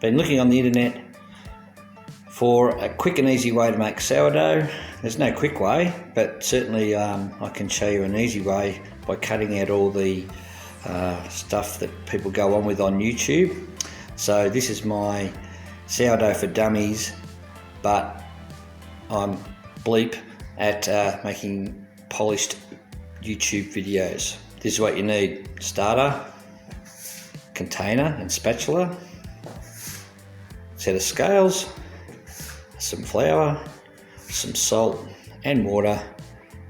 Been looking on the internet for a quick and easy way to make sourdough. There's no quick way, but certainly I can show you an easy way by cutting out all the stuff that people go on with on YouTube. So this is my sourdough for dummies, but I'm bleep at making polished YouTube videos. This is what you need: starter, container and spatula, set of scales, some flour, some salt and water,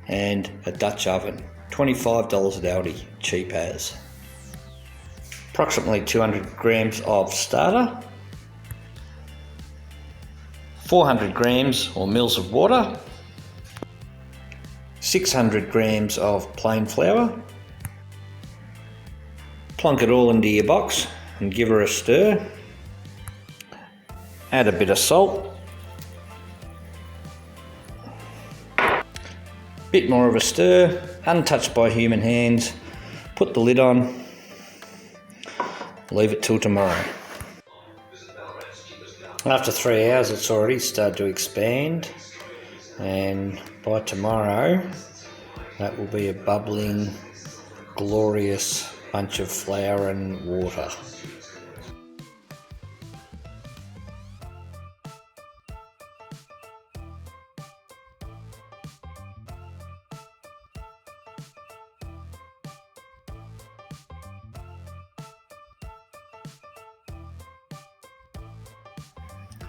and a Dutch oven. $25 at Aldi, cheap as. Approximately 200 grams of starter, 400 grams or mils of water, 600 grams of plain flour. Plonk it all into your box and give her a stir. Add a bit of salt, bit more of a stir, untouched by human hands. Put the lid on, leave it till tomorrow. After 3 hours it's already started to expand, and by tomorrow that will be a bubbling, glorious bunch of flour and water.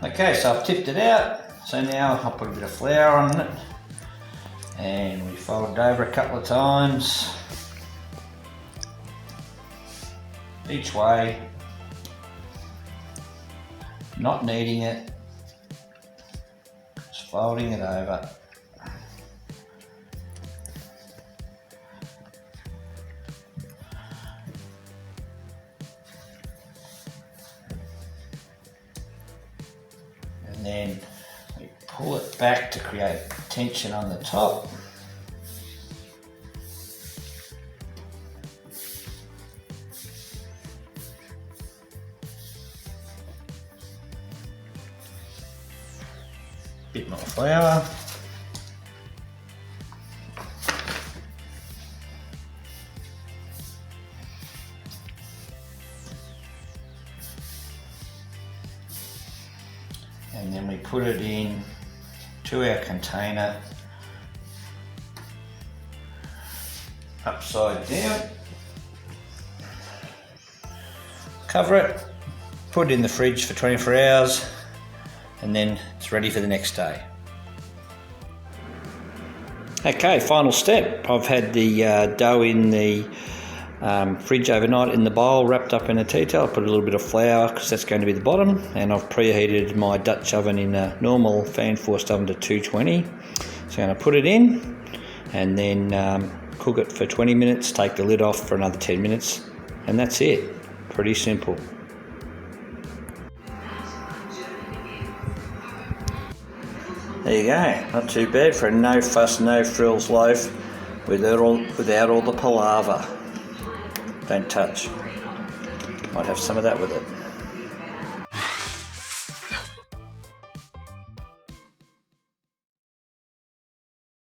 Okay, so I've tipped it out, so now I'll put a bit of flour on it and we fold it over a couple of times each way, not kneading it, just folding it over. And then we pull it back to create tension on the top. Bit more flour. And then we put it in to our container upside down. Cover it, put it in the fridge for 24 hours, and then it's ready for the next day. Okay, final step. I've had the dough in the fridge overnight in the bowl, wrapped up in a tea towel. I put a little bit of flour because that's going to be the bottom, and I've preheated my Dutch oven in a normal fan forced oven to 220. So I'm going to put it in and then cook it for 20 minutes, take the lid off for another 10 minutes, and that's it. Pretty simple. There you go, not too bad for a no fuss, no frills loaf without all the palaver. Don't touch. Might have some of that with it.